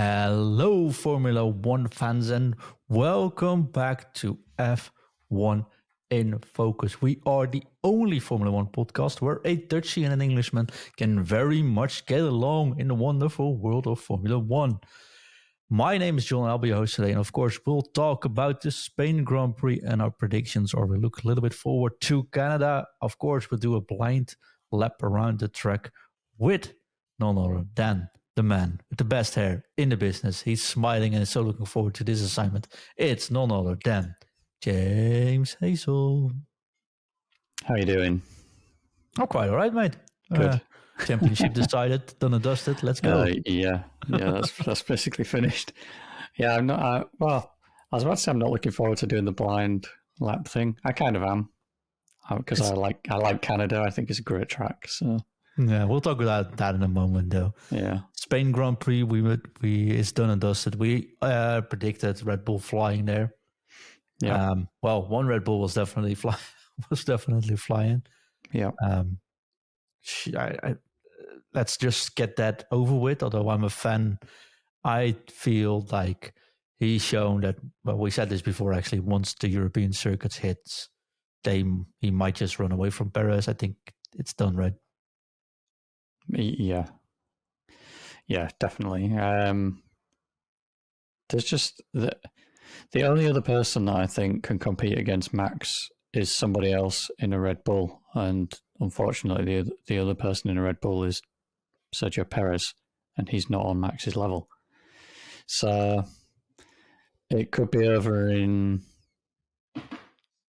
Hello, Formula One fans, and welcome back to F1 in Focus. We are the only Formula One podcast where a Dutchie and an Englishman can very much get along in the wonderful world of Formula One. My name is John, I'll be your host today, and of course, we'll talk about the Spain Grand Prix and our predictions, or we look a little bit forward to Canada. Of course, we'll do a blind lap around the track with none other than the man with the best hair in the business. He's smiling and is so looking forward to this assignment. It's none other than James Hazel. How you doing? Oh, quite all right, mate. Good. Championship decided, done and dusted. Let's go. Yeah. That's basically finished. Yeah, I'm not. Well, I was about to say I'm not looking forward to doing the blind lap thing. I kind of am because I like Canada. I think it's a great track. So yeah, we'll talk about that in a moment, though. Yeah, Spain Grand Prix, it's done and dusted. We predicted Red Bull flying there. Yeah. Well, one Red Bull was definitely flying. Yeah. Let's just get that over with. Although I'm a fan, I feel like he's shown that. Well, we said this before. Actually, once the European circuits hits, he might just run away from Perez. I think it's done, right? Yeah, definitely. There's just the only other person that I think can compete against Max is somebody else in a Red Bull, and unfortunately, the other person in a Red Bull is Sergio Perez, and he's not on Max's level. So it could be over in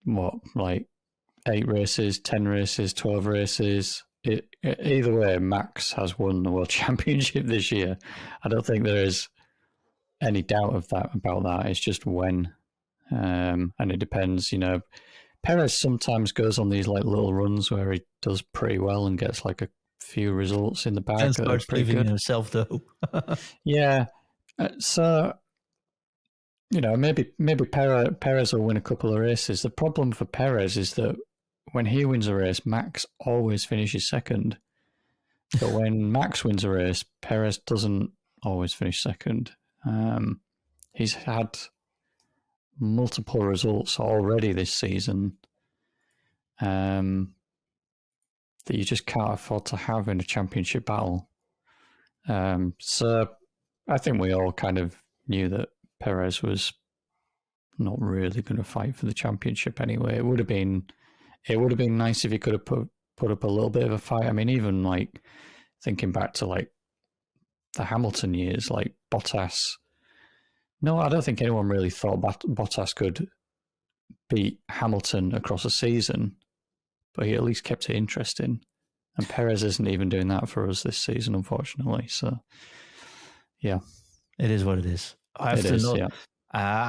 like 8 races, 10 races, 12 races. Either way, Max has won the World Championship this year. I don't think there is any doubt about that. It's just when, and it depends. Perez sometimes goes on these like little runs where he does pretty well and gets like a few results in the bag. And starts believing in himself, though. Yeah, so maybe Perez will win a couple of races. The problem for Perez is that when he wins a race, Max always finishes second. But when Max wins a race, Perez doesn't always finish second. He's had multiple results already this season that you just can't afford to have in a championship battle. So I think we all kind of knew that Perez was not really going to fight for the championship anyway. It would have been nice if he could have put up a little bit of a fight. I mean, even like thinking back to like the Hamilton years, like Bottas. No, I don't think anyone really thought Bottas could beat Hamilton across a season, but he at least kept it interesting. And Perez isn't even doing that for us this season, unfortunately. So, yeah. It is what it is. I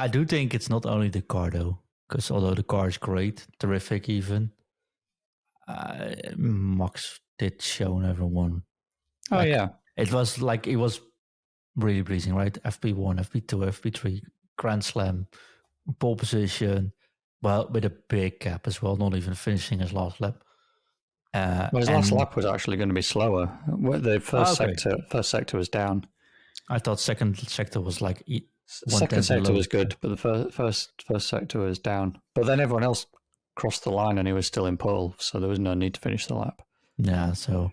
do think it's not only the car, though, because although the car is great, terrific even, Max did show everyone. Oh, yeah. It was really pleasing, right? FP1, FP2, FP3, Grand Slam, pole position, well, with a big gap as well, not even finishing his last lap. His last lap was actually going to be slower. The first sector was down. I thought second sector was like second sector was good, but the first sector was down. But then everyone else crossed the line, and he was still in pole, so there was no need to finish the lap. Yeah. So,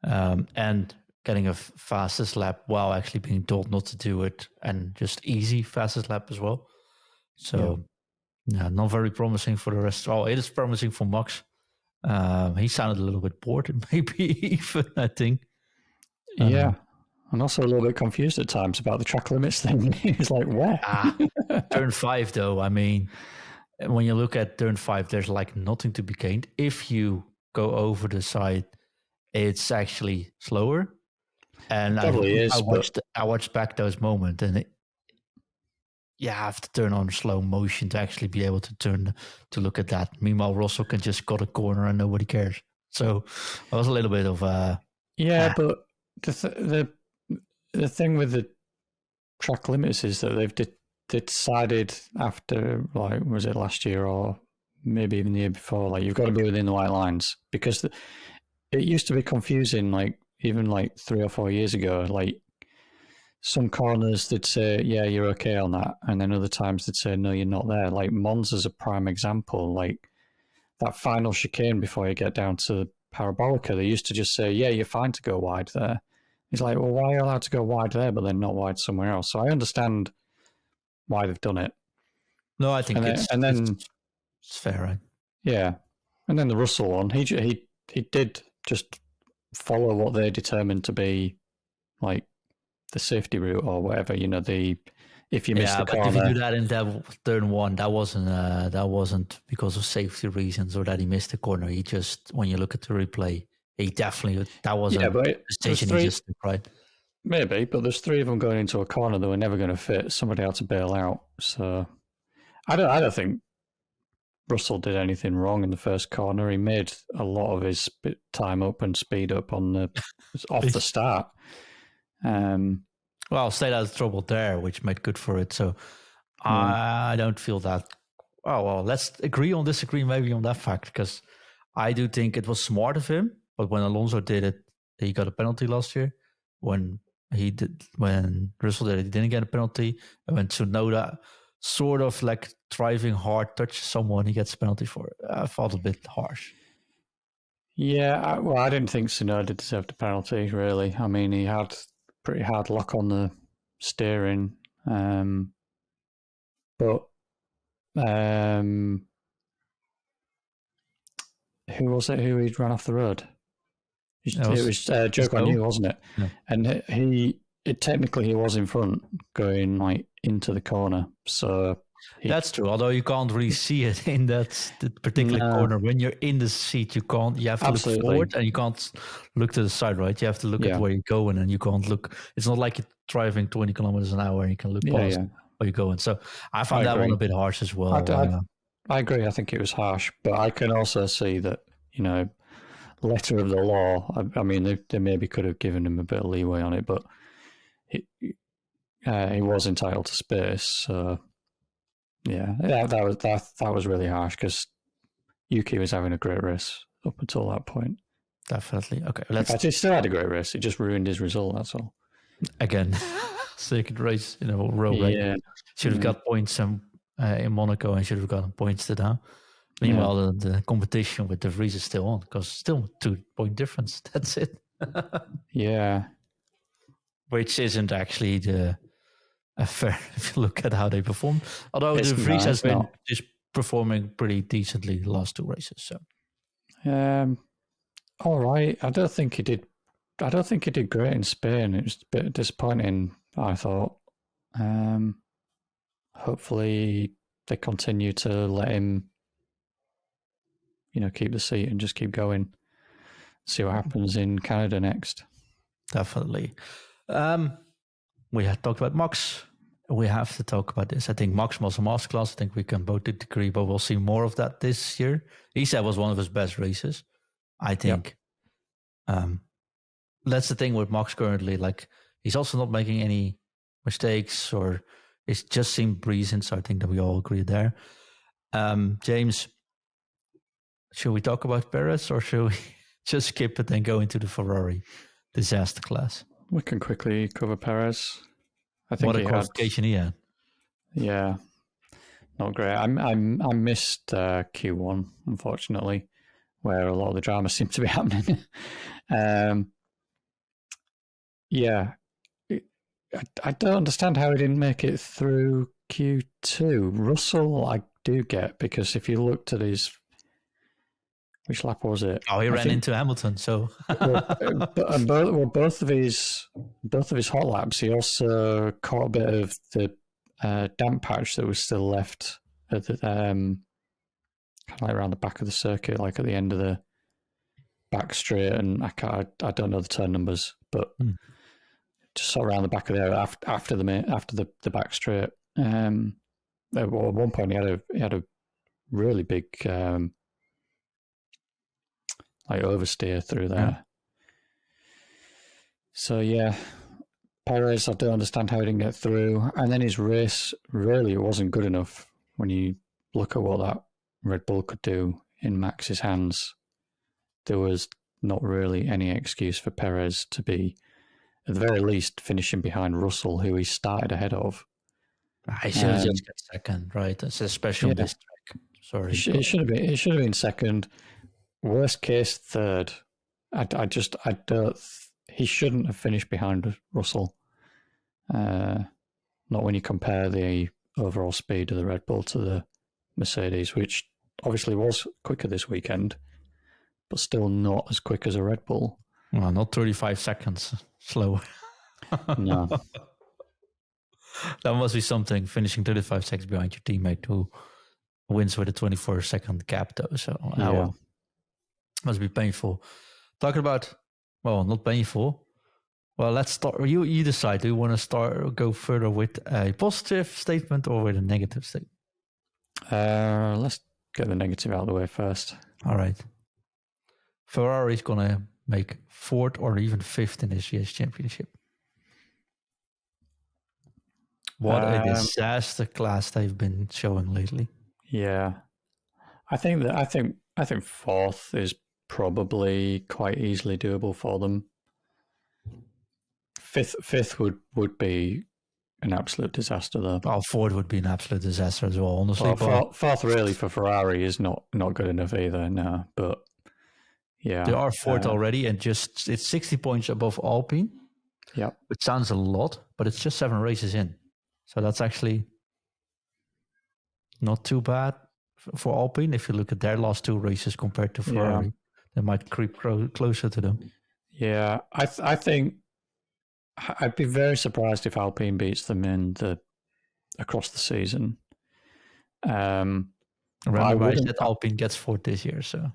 and getting a fastest lap while actually being told not to do it, and just easy fastest lap as well. So, yeah, not very promising for the rest. Oh, it is promising for Max. He sounded a little bit bored, maybe even, I think. Yeah. And also a little bit confused at times about the track limits thing. He's like, where? Turn 5, though. I mean, when you look at turn 5, there's like nothing to be gained. If you go over the side, it's actually slower. And I watched back those moments, and you have to turn on slow motion to actually be able to look at that. Meanwhile, Russell can just cut a corner and nobody cares. So it was a little bit of but the thing with the track limits is that they've decided after, like, was it last year or maybe even the year before, like, you've got to be within the white lines, because it used to be confusing, like even like 3 or 4 years ago, like some corners they'd say, yeah, you're okay on that. And then other times they'd say, no, you're not there. Like Monza's a prime example. Like that final chicane before you get down to Parabolica, they used to just say, yeah, you're fine to go wide there. He's like, well, why are you allowed to go wide there, but then not wide somewhere else? So I understand why they've done it. No, I think it's fair, right? Yeah. And then the Russell one, he did just follow what they determined to be like the safety route or whatever, if you miss the corner. If you do that in that turn one, that wasn't because of safety reasons or that he missed the corner. He just, when you look at the replay, that wasn't a decision he just took, right? Maybe, but there's three of them going into a corner that were never going to fit. Somebody had to bail out. So I don't think Russell did anything wrong in the first corner. He made a lot of his time up and speed up off the start. Well, stayed out of trouble there, which made good for it. So I don't feel that. Oh, well, let's agree on disagree maybe on that fact, because I do think it was smart of him. But when Alonso did it, he got a penalty last year. When Russell did it, he didn't get a penalty. And when Tsunoda sort of like driving hard touches someone, he gets a penalty for it. I felt a bit harsh. Yeah, I didn't think Tsunoda deserved a penalty, really. I mean, he had pretty hard lock on the steering. But who was it who he ran off the road? It was Joe Guanyu, wasn't it? Yeah. And technically he was in front going like into the corner. So that's true. Although you can't really see it in that particular corner. When you're in the seat, you have to look forward and you can't look to the side, right? You have to look at where you're going, and you can't look. It's not like you're driving 20 kilometers an hour and you can look past where you're going. So I found that one a bit harsh as well. I agree. I think it was harsh, but I can also see that, letter of the law. I mean, they maybe could have given him a bit of leeway on it, but he was entitled to space. So yeah, that was really harsh because Yuki was having a great race up until that point. Definitely. Okay, he still had a great race. It just ruined his result. That's all. Again, second race in a row. Right? Should have got points in Monaco and should have gotten points to now. Meanwhile, the competition with De Vries is still on because still 2-point difference. That's it. Yeah. Which isn't actually fair if you look at how they performed. Although De Vries has been just performing pretty decently the last two races. So, all right. I don't think he did great in Spain. It was a bit disappointing, I thought. Hopefully they continue to let him keep the seat and just keep going. See what happens in Canada next. Definitely. We had talked about Max. We have to talk about this. I think Max was a masterclass. I think we can both agree, but we'll see more of that this year. He said it was one of his best races, I think. That's the thing with Max currently. Like, he's also not making any mistakes, or it just seemed breezing. So I think that we all agree there. James, should we talk about Perez, or should we just skip it and go into the Ferrari disaster class? We can quickly cover Perez. I think what a qualification he had. Yeah, not great. I missed Q1, unfortunately, where a lot of the drama seemed to be happening. I don't understand how he didn't make it through Q2. Russell, I do get, because if you looked at his... Which lap was it? Oh, he ran into Hamilton. So both of his hot laps, he also caught a bit of the damp patch that was still left at the kind of like around the back of the circuit, like at the end of the back straight. And I don't know the turn numbers, but just sort of around the back of there after the back straight. At one point, he had a really big. Like oversteer through there. Yeah. So yeah, Perez, I don't understand how he didn't get through. And then his race, really, it wasn't good enough when you look at what that Red Bull could do in Max's hands. There was not really any excuse for Perez to be at the very least, finishing behind Russell, who he started ahead of. I should have just got second, right? It's especially on this track. Sorry. It should have been. It should have been second. Worst case, third. I don't. He shouldn't have finished behind Russell. Not when you compare the overall speed of the Red Bull to the Mercedes, which obviously was quicker this weekend, but still not as quick as a Red Bull. Well, not 35 seconds slower. No. That must be something, finishing 35 seconds behind your teammate who wins with a 24-second gap, though. So, well, must be painful. Talking about, well, not painful. Well, let's start. You decide. Do you want to start or go further with a positive statement or with a negative statement? Let's get the negative out of the way first. All right. Ferrari's going to make fourth or even fifth in this year's championship. What a disaster class they've been showing lately. Yeah, I think fourth is probably quite easily doable for them. Fifth would be an absolute disaster, though. Oh, fourth would be an absolute disaster as well, honestly. Well, fourth really for Ferrari is not good enough either. No, but yeah, they are fourth already, and just it's 60 points above Alpine. Yeah, which sounds a lot, but it's just 7 races in. So that's actually not too bad for Alpine. If you look at their last 2 races compared to Ferrari, they might creep closer to them. Yeah, I think I'd be very surprised if Alpine beats them across the season. Remember, I said Alpine gets fourth this year, so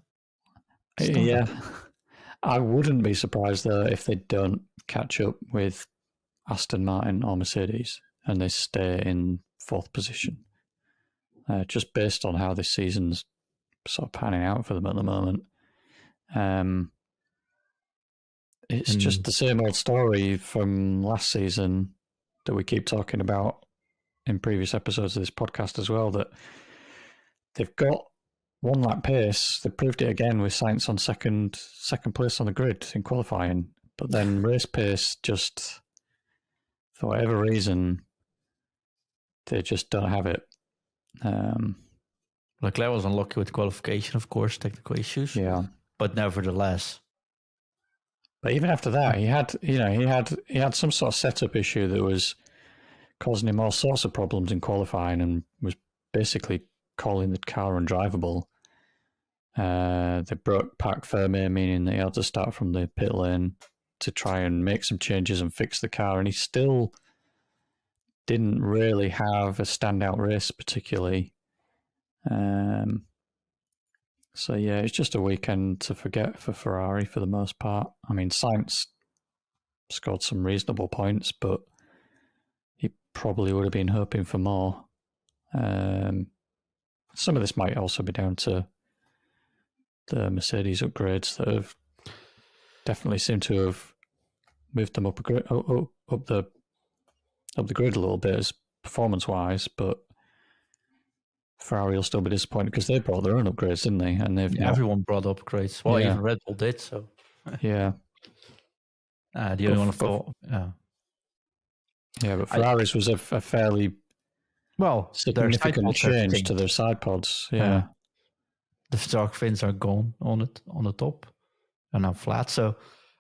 yeah, I wouldn't be surprised though if they don't catch up with Aston Martin or Mercedes and they stay in fourth position. Just based on how this season's sort of panning out for them at the moment. It's just the same old story from last season that we keep talking about in previous episodes of this podcast as well, that they've got 1 lap pace. They proved it again with Sainz on second place on the grid in qualifying, but then race pace just, for whatever reason, they just don't have it. Leclerc was unlucky with qualification, of course, technical issues. Yeah, but nevertheless. But even after that, he had some sort of setup issue that was causing him all sorts of problems in qualifying and was basically calling the car undrivable. They broke Parc Fermé, meaning that he had to start from the pit lane to try and make some changes and fix the car, and he still didn't really have a standout race particularly. So yeah, it's just a weekend to forget for Ferrari for the most part. I mean, Sainz scored some reasonable points, but he probably would have been hoping for more. Some of this might also be down to the Mercedes upgrades that have definitely seemed to have moved them up the grid a little bit as performance-wise, but Ferrari will still be disappointed because they brought their own upgrades, didn't they? And everyone brought upgrades. Well, even Red Bull did. So yeah, the only one thought, but Ferraris was a fairly significant change to their side pods. Yeah, the shark fins are gone on the top and now flat. So it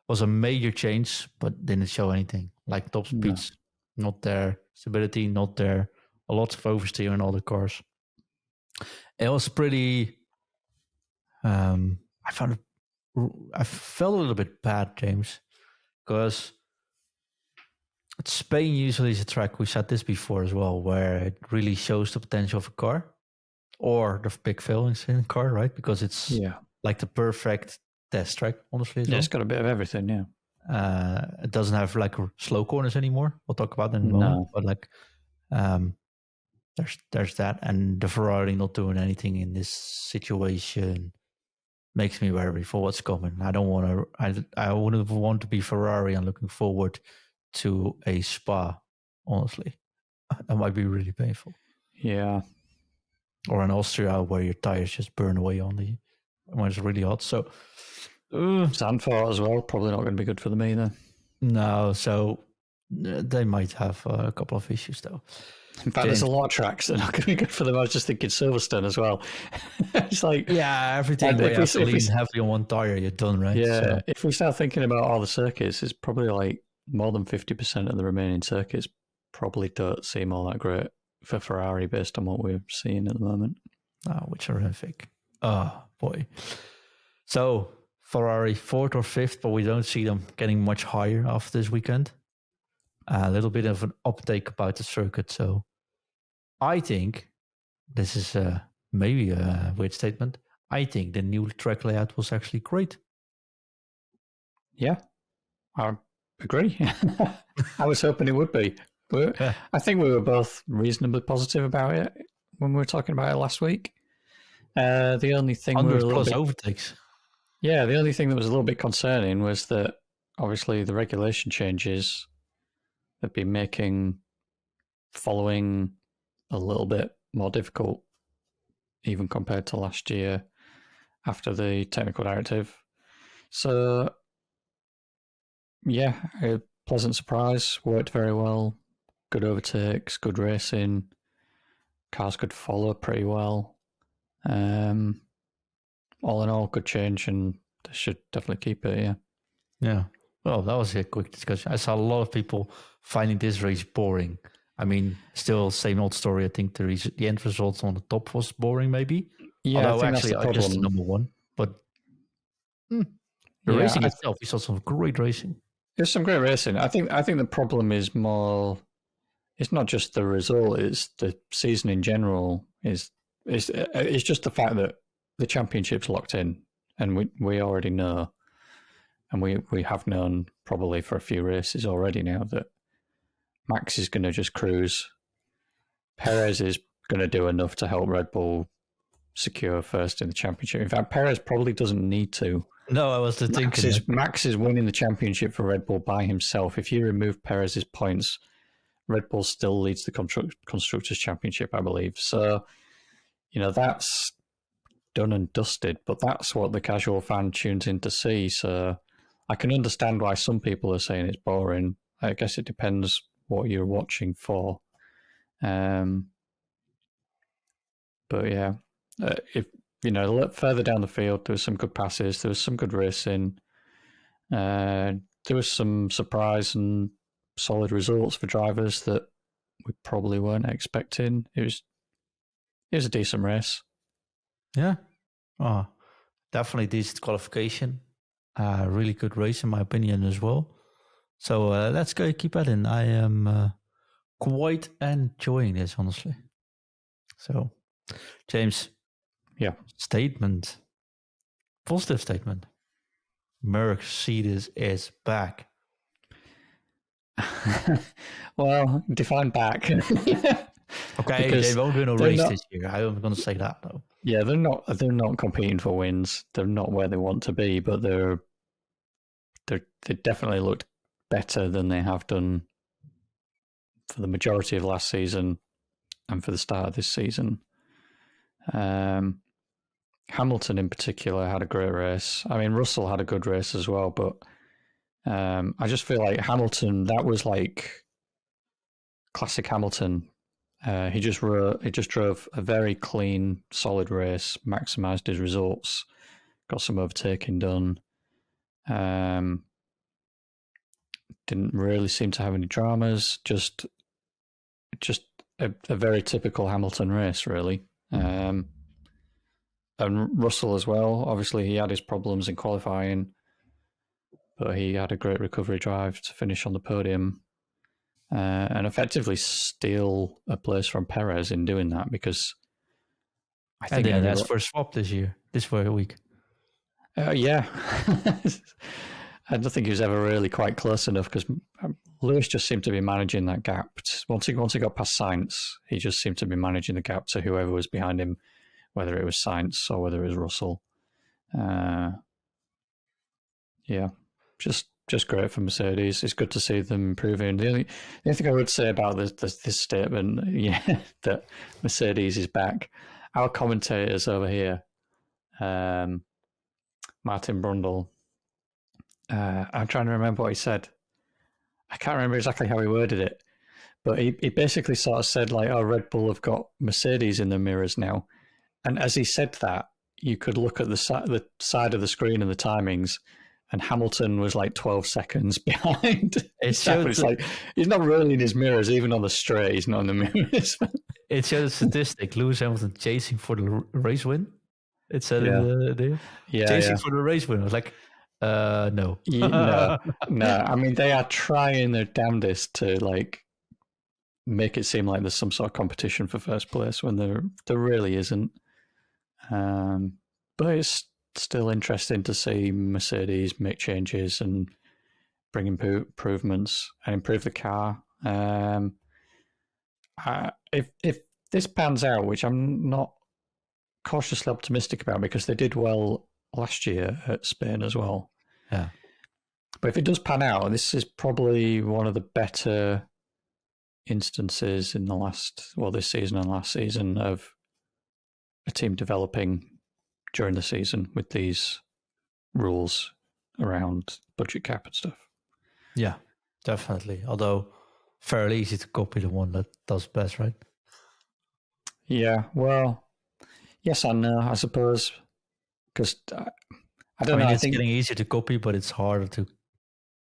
was a major change, but didn't show anything. Like top speeds, not there. Stability, not there. A lot of oversteer in all the cars. It was pretty. I felt a little bit bad, James, because Spain usually is a track, we said this before as well, where it really shows the potential of a car or the big failings in a car, right? Because it's like the perfect test track, honestly. It's got a bit of everything, It doesn't have like slow corners anymore. We'll talk about that in a moment. But like, there's that, and the Ferrari not doing anything in this situation makes me worry for what's coming. I don't want to. I wouldn't want to be Ferrari and looking forward to a Spa. Honestly, that might be really painful. Yeah, or in Austria where your tires just burn away when it's really hot. So Zandvoort as well, probably not going to be good for them either. No, so they might have a couple of issues though. In fact, James, there's a lot of tracks that are not going to be good for them. I was just thinking Silverstone as well. It's like, yeah, everything where you have to if we, lean heavily on one tire, you're done, right? yeah, So if we start thinking about all the circuits, it's probably like more than 50% of the remaining circuits probably don't seem all that great for Ferrari based on what we're seeing at the moment. which horrific. Oh boy. So Ferrari fourth or fifth, but we don't see them getting much higher after this weekend. A little bit of an uptake about the circuit. So I think this is maybe a weird statement. I think the new track layout was actually great. Yeah, I agree. I was hoping it would be. But Yeah. I think we were both reasonably positive about it when we were talking about it last week. The only thing we were 100 a little plus bit, overtakes. yeah, the only thing that was a little bit concerning was that obviously the regulation changes have been making following a little bit more difficult, even compared to last year after the technical directive. So, yeah, a pleasant surprise. Worked very well. Good overtakes, good racing. Cars could follow pretty well. All in all, good change, and they should definitely keep it. Yeah. Yeah. Well, that was a quick discussion. I saw a lot of people finding this race boring. I mean, still same old story. I think the end result on the top was boring, maybe. Yeah, I Although think that's actually, the I just the problem. number one. But the Yeah, racing itself, we saw some great racing. there's some great racing. I think the problem is more. It's not just the result; it's the season in general. It's just the fact that the championship's locked in, and we already know, and we have known probably for a few races already now that Max is going to just cruise. Perez is going to do enough to help Red Bull secure first in the championship. In fact, Perez probably doesn't need to. No, I was thinking that. Max is winning the championship for Red Bull by himself. If you remove Perez's points, Red Bull still leads the Constructors' Championship, I believe. So, that's done and dusted, but that's what the casual fan tunes in to see. So I can understand why some people are saying it's boring. I guess it depends what you're watching for. But yeah, if look further down the field, there was some good passes, there was some good racing, there was some surprise and solid results for drivers that we probably weren't expecting. It was a decent race. Yeah. Oh, definitely decent qualification. Really good race, in my opinion, as well. So let's go keep at it. I am quite enjoying this, honestly. So, James. Yeah. Statement. Positive statement. Mercedes is back. Well, define back. Okay, Because they won't win a they're race not- this year. I'm going to say that though. Yeah, they're not competing for wins. They're not where they want to be, but they definitely looked better than they have done for the majority of last season and for the start of this season. Hamilton in particular had a great race. I mean, Russell had a good race as well, but I just feel like Hamilton, that was like classic Hamilton. He just drove a very clean, solid race, maximised his results, got some overtaking done. Didn't really seem to have any dramas. Just a very typical Hamilton race, really. And Russell as well. Obviously, he had his problems in qualifying, but he had a great recovery drive to finish on the podium. And effectively steal a place from Perez in doing that, because I think that's for a swap this week. Yeah. I don't think he was ever really quite close enough, because Lewis just seemed to be managing that gap. Once he got past Sainz, he just seemed to be managing the gap to whoever was behind him, whether it was Sainz or whether it was Russell. Yeah, just great for Mercedes. It's good to see them improving. The only thing I would say about this statement, yeah, that Mercedes is back. Our commentators over here, Martin Brundle, I'm trying to remember what he said. I can't remember exactly how he worded it, but he basically sort of said like, "Oh, Red Bull have got Mercedes in the mirrors now," and as he said that, you could look at the side of the screen and the timings, and Hamilton was like 12 seconds behind. It showed It's like he's not really in his mirrors, even on the straight. He's not in the mirrors. it showed a statistic. Lewis Hamilton chasing for the race win. It said Yeah. in the chasing for the race win. I was like, no. No. I mean, they are trying their damnedest to like make it seem like there's some sort of competition for first place when there really isn't. But it's still interesting to see Mercedes make changes and bring improvements and improve the car. If this pans out, which I'm not cautiously optimistic about because they did well last year at Spain as well. Yeah. But if it does pan out, this is probably one of the better instances in this season and last season of a team developing during the season with these rules around budget cap and stuff. Yeah, definitely. Although fairly easy to copy the one that does best, right? Yeah, well, yes and no, I suppose. Because I don't know. It's getting easier to copy, but it's harder to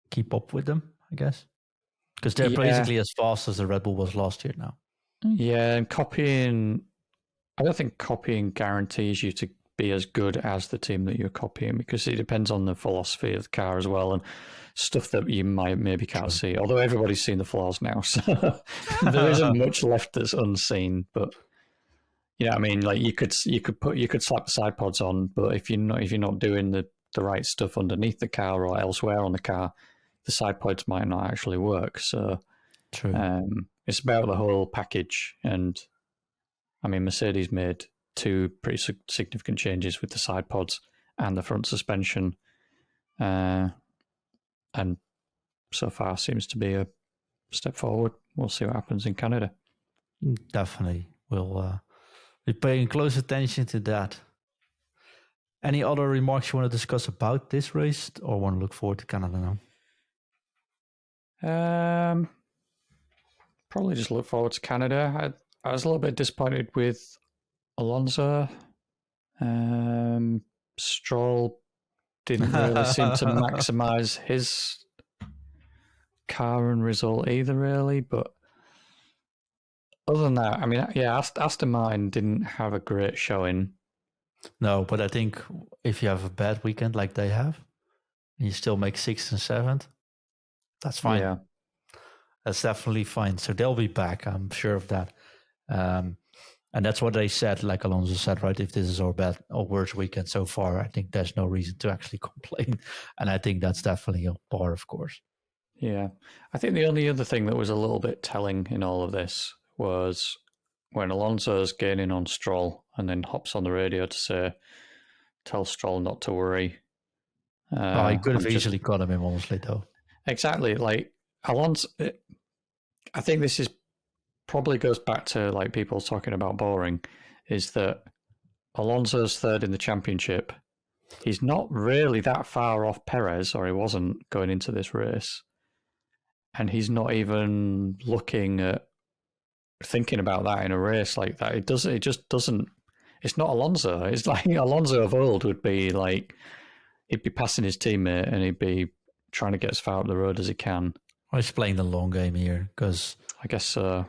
keep up with them, I guess. Because they're basically as fast as the Red Bull was last year now. Yeah, and copying, I don't think copying guarantees you to be as good as the team that you're copying because it depends on the philosophy of the car as well and stuff that you maybe can't see. Although everybody's seen the flaws now, so there isn't much left that's unseen. But I mean, like you could slap the side pods on, but if you're not doing the right stuff underneath the car or elsewhere on the car, the side pods might not actually work. So true. It's about the whole package. And I mean, Mercedes made two pretty significant changes with the side pods and the front suspension. And so far seems to be a step forward. We'll see what happens in Canada. Definitely. We'll be paying close attention to that. Any other remarks you want to discuss about this race or want to look forward to Canada now? Probably just look forward to Canada. I was a little bit disappointed with Alonso. Stroll didn't really seem to maximise his car and result either, really. But other than that, I mean, yeah, Aston Martin didn't have a great showing. No, but I think if you have a bad weekend like they have, and you still make 6th and 7th, that's fine. Yeah. That's definitely fine. So they'll be back. I'm sure of that. And that's what they said, like Alonso said, right? If this is our bad or worst weekend so far, I think there's no reason to actually complain. And I think that's definitely a bar, of course. Yeah. I think the only other thing that was a little bit telling in all of this was when Alonso's gaining on Stroll and then hops on the radio to tell Stroll not to worry. He could have easily got him, honestly, though. Exactly. Like, Alonso, I think this is probably goes back to like people talking about boring, is that Alonso's third in the championship. He's not really that far off Perez, or he wasn't going into this race. And he's not even thinking about that in a race like that. It just doesn't, it's not Alonso. It's like Alonso of old would be like, he'd be passing his teammate and he'd be trying to get as far up the road as he can. He's playing the long game here because I guess so.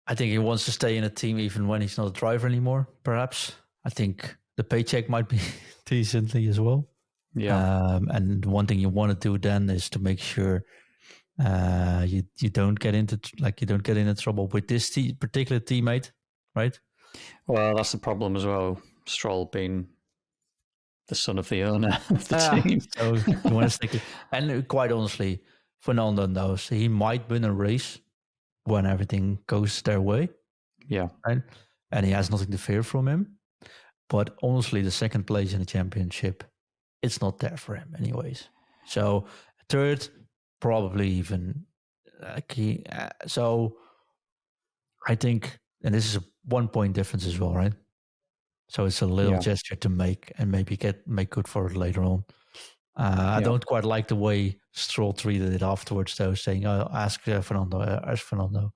I think he wants to stay in a team even when he's not a driver anymore, perhaps. I think the paycheck might be decently as well. Yeah. And one thing you want to do then is to make sure you don't get into trouble with this particular teammate, right? Well, that's the problem as well. Stroll being the son of the owner of the team. So you want to stick it. And quite honestly, Fernando knows he might win a race when everything goes their way. Yeah. Right? And he has nothing to fear from him. But honestly, the second place in the championship, it's not there for him anyways. So third, probably even so I think, and this is a 1 point difference as well, right? So it's a little gesture to make and maybe make good for it later on. I don't quite like the way Stroll treated it afterwards, though, saying, "Oh, ask Fernando, ask Fernando."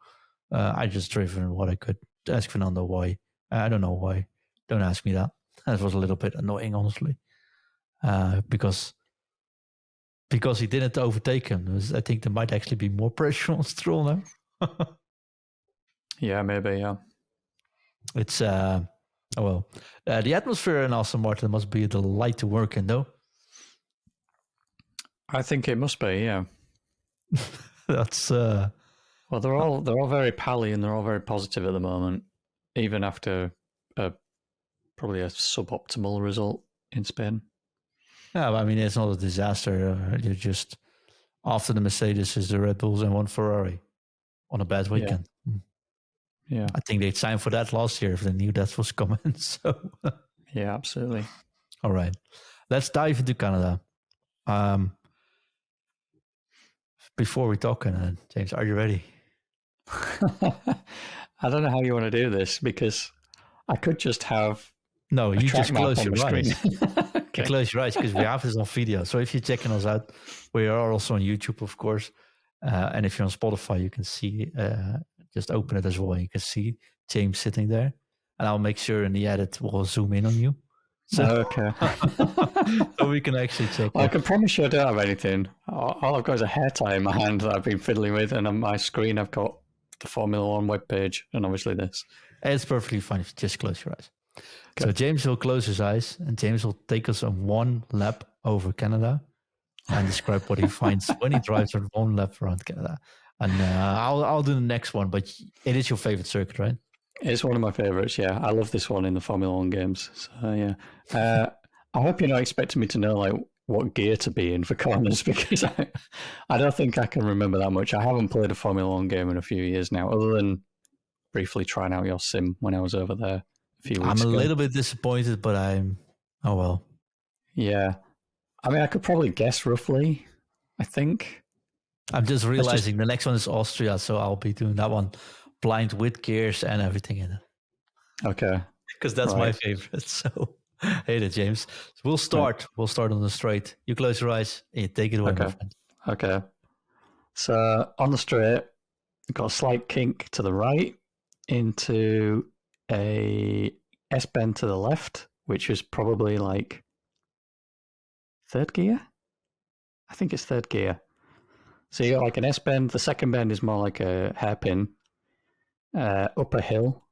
I just driven what I could. Ask Fernando why. I don't know why. Don't ask me that. That was a little bit annoying, honestly, because he didn't overtake him. I think there might actually be more pressure on Stroll now. Yeah, maybe. Yeah. It's the atmosphere in Aston Martin must be a delight to work in, though. I think it must be. Yeah. That's well, they're all very pally and they're all very positive at the moment, even after probably a suboptimal result in Spain. Yeah, I mean, it's not a disaster. You're just after the Mercedes is the Red Bulls and one Ferrari on a bad weekend. Yeah. I think they'd signed for that last year if they knew that was coming. So yeah, absolutely. All right, let's dive into Canada. Before we talk, James, are you ready? I don't know how you want to do this because I could just have. No, you just close your eyes. Okay. Close your eyes because we have this on video. So if you're checking us out, we are also on YouTube, of course. And if you're on Spotify, you can see, just open it as well. You can see James sitting there. And I'll make sure in the edit we'll zoom in on you. So, okay. So we can actually check I can promise you I don't have anything. All I've got is a hair tie in my hand that I've been fiddling with. And on my screen, I've got the Formula One webpage and obviously this. It's perfectly fine if you just close your eyes. Okay. So James will close his eyes and James will take us on one lap over Canada and describe what he finds when he drives on one lap around Canada. And I'll do the next one, but it is your favorite circuit, right? It's one of my favorites, yeah. I love this one in the Formula One games. So, yeah. I hope you're not expecting me to know like what gear to be in for corners because I don't think I can remember that much. I haven't played a Formula One game in a few years now, other than briefly trying out your sim when I was over there a few weeks ago. I'm a little bit disappointed, but oh well. Yeah. I mean, I could probably guess roughly, I think. I'm just realizing the next one is Austria, so I'll be doing that one blind with gears and everything in it. Okay. Because that's my favorite. So, hate it, James. So we'll start. Right. We'll start on the straight. You close your eyes and you take it away, my friend. Okay. So on the straight, got a slight kink to the right into a S-bend to the left, which is probably like third gear. I think it's third gear. So you got like an S-bend. The second bend is more like a hairpin up a hill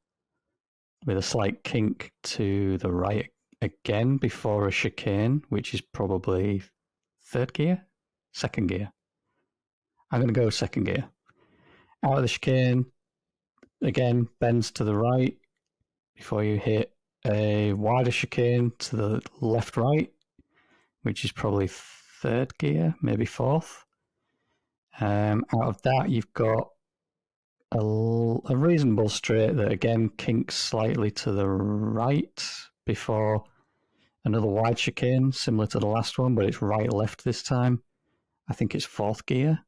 with a slight kink to the right again before a chicane, which is probably third gear, second gear. I'm going to go second gear. Out of the chicane, again, bends to the right before you hit a wider chicane to the left-right, which is probably third gear, maybe fourth. Out of that, you've got a reasonable straight that again kinks slightly to the right before another wide chicane, similar to the last one, but it's right-left this time. I think it's fourth gear.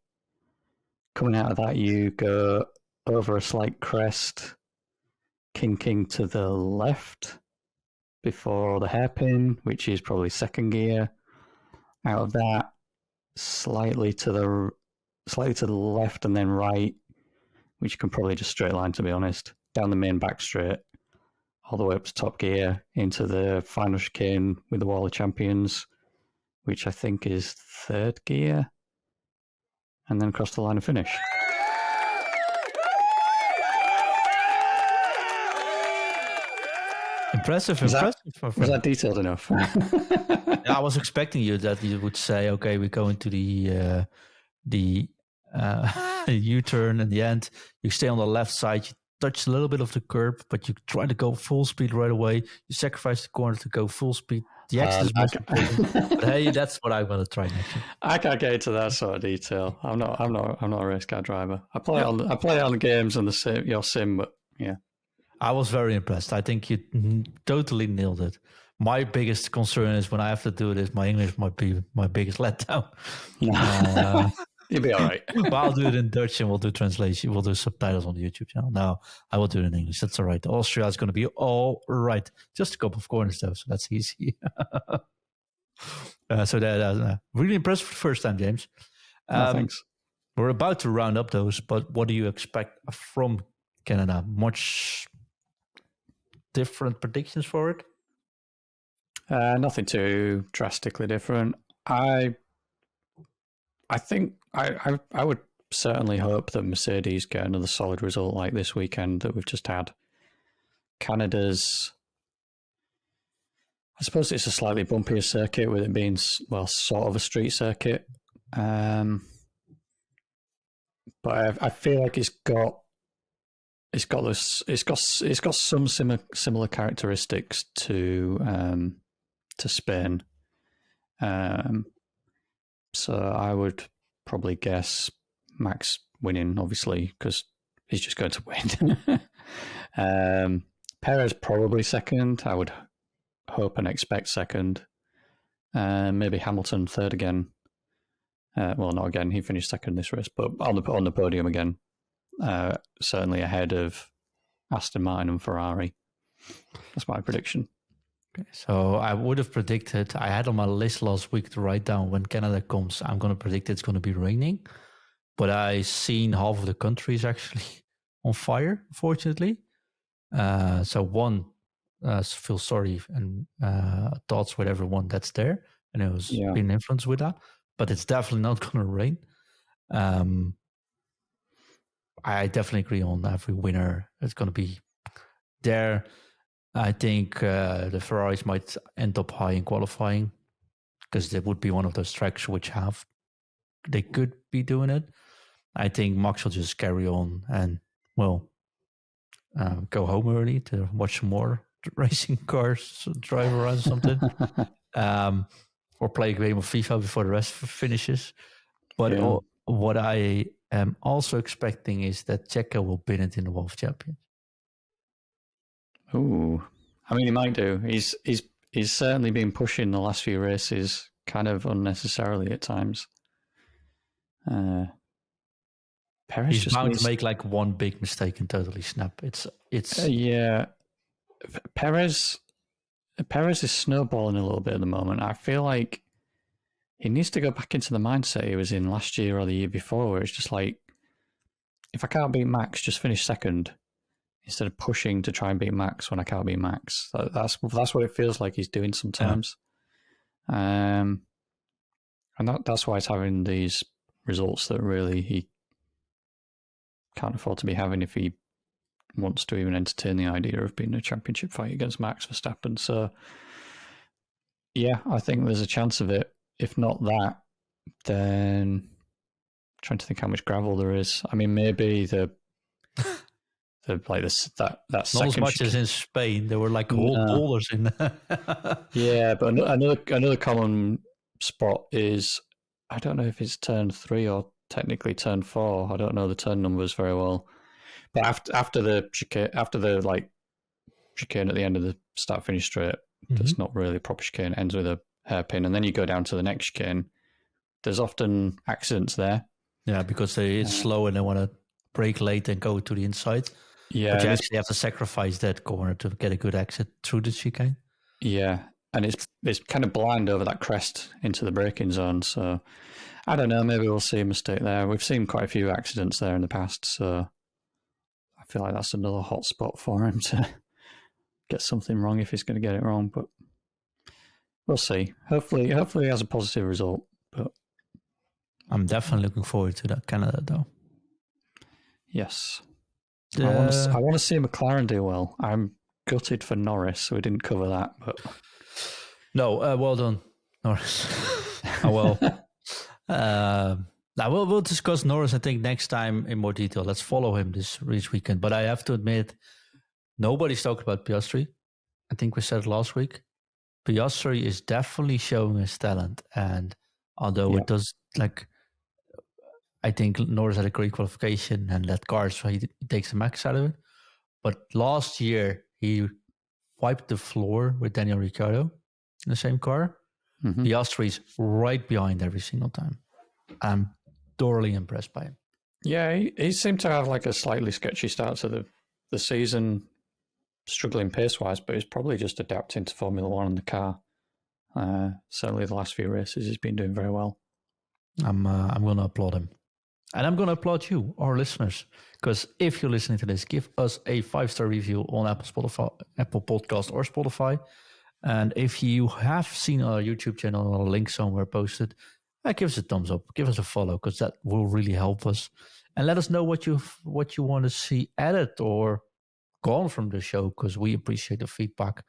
Coming out of that, you go over a slight crest, kinking to the left before the hairpin, which is probably second gear. Out of that, slightly to the left and then right, which you can probably just straight line, to be honest, down the main back straight, all the way up to top gear, into the final chicane with the Wall of Champions, which I think is third gear, and then across the line of finish. Impressive. Was that detailed enough? I was expecting that you would say, okay, we go into the U-turn in the end. You stay on the left side. You touch a little bit of the curb, but you try to go full speed right away. You sacrifice the corner to go full speed. The exit is most important. But hey, that's what I'm going to try next year. I can't get into that sort of detail. I'm not a race car driver. I play on the games and your sim, but yeah. I was very impressed. I think you totally nailed it. My biggest concern is when I have to do this, my English might be my biggest letdown. You'll be all right. But I'll do it in Dutch and we'll do translation. We'll do subtitles on the YouTube channel. No, I will do it in English. That's all right. Austria is going to be all right. Just a couple of corners though, so that's easy. So that really impressive first time, James. No, thanks. We're about to round up those, but what do you expect from Canada? Much different predictions for it? Nothing too drastically different. I think I would certainly hope that Mercedes get another solid result like this weekend that we've just had. Canada's, I suppose it's a slightly bumpier circuit with it being, well, sort of a street circuit. But I feel like it's got some similar characteristics to Spain. So I would probably guess Max winning, obviously, because he's just going to win. Perez probably second. I would hope and expect second. Maybe Hamilton third again. Well, not again. He finished second this race, but on the podium again. Certainly ahead of Aston Martin and Ferrari. That's my prediction. Okay, so I would have predicted, I had on my list last week to write down when Canada comes, I'm going to predict it's going to be raining. But I seen half of the country is actually on fire, unfortunately. So one, feel sorry and thoughts with everyone that's there. And it was being influenced with that. But it's definitely not going to rain. I definitely agree on every winner. It's going to be there. I think the Ferraris might end up high in qualifying because they would be one of those tracks which they could be doing it. I think Max will just carry on and, well, go home early to watch some more racing cars drive around something. Or play a game of FIFA before the rest finishes. But what I am also expecting is that Checo will win it in the World Champions. Ooh, I mean, he might do. He's certainly been pushing the last few races kind of unnecessarily at times. Perez he's just bound to make like one big mistake and totally snap. It's yeah. Perez is snowballing a little bit at the moment. I feel like he needs to go back into the mindset he was in last year or the year before, where it's just like, if I can't beat Max, just finish second. Instead of pushing to try and beat Max when I can't beat Max. That's what it feels like he's doing sometimes. Yeah. And that's why he's having these results that really he can't afford to be having if he wants to even entertain the idea of being a championship fight against Max Verstappen. So, yeah, I think there's a chance of it. If not that, then I'm trying to think how much gravel there is. I mean, maybe that not as much as in Spain. There were like whole boulders in there. Yeah, but another common spot is, I don't know if it's turn 3 or technically turn 4. I don't know the turn numbers very well. But after the chicane, chicane at the end of the start finish straight, that's not really a proper chicane. It ends with a hairpin, and then you go down to the next chicane. There's often accidents there. Yeah, because it's slow and they want to brake late and go to the inside. Yeah, but you actually have to sacrifice that corner to get a good exit through the chicane. Yeah, and it's kind of blind over that crest into the braking zone. So I don't know. Maybe we'll see a mistake there. We've seen quite a few accidents there in the past, so I feel like that's another hot spot for him to get something wrong if he's going to get it wrong. But we'll see. Hopefully he has a positive result. But I'm definitely looking forward to that Canada, though. Yes. I want to see McLaren do well. I'm gutted for Norris, so we didn't cover that. But no, well done, Norris. We'll discuss Norris, I think, next time in more detail. Let's follow him this weekend. But I have to admit, nobody's talking about Piastri. I think we said it last week. Piastri is definitely showing his talent, and although it does I think Norris had a great qualification and let cars, so he takes the max out of it. But last year, he wiped the floor with Daniel Ricciardo in the same car. Piastri's right behind every single time. I'm thoroughly impressed by him. Yeah, he seemed to have like a slightly sketchy start to the season, struggling pace-wise, but he's probably just adapting to Formula One and the car. Certainly the last few races, he's been doing very well. I'm going to applaud him. And I'm going to applaud you, our listeners, because if you're listening to this, give us a 5-star review on Apple Podcast or Spotify. And if you have seen our YouTube channel or a link somewhere posted, give us a thumbs up, give us a follow, because that will really help us. And let us know what you want to see added or gone from the show, because we appreciate the feedback.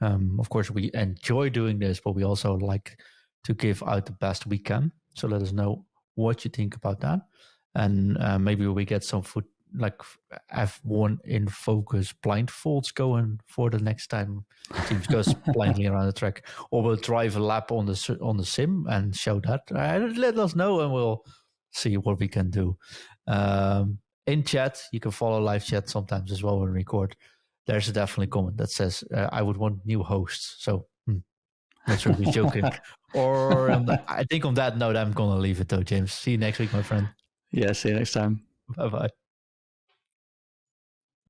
Of course, we enjoy doing this, but we also like to give out the best we can. So let us know what you think about that. And maybe we get some like F1 in focus blindfolds going for the next time teams goes blindly around the track, or we'll drive a lap on the sim and show that. Let us know and we'll see what we can do. In chat, you can follow live chat sometimes as well when we record. There's a definitely comment that says, I would want new hosts. So not sure if he's joking. Or I think on that note, I'm going to leave it though, James. See you next week, my friend. Yeah, see you next time. Bye-bye.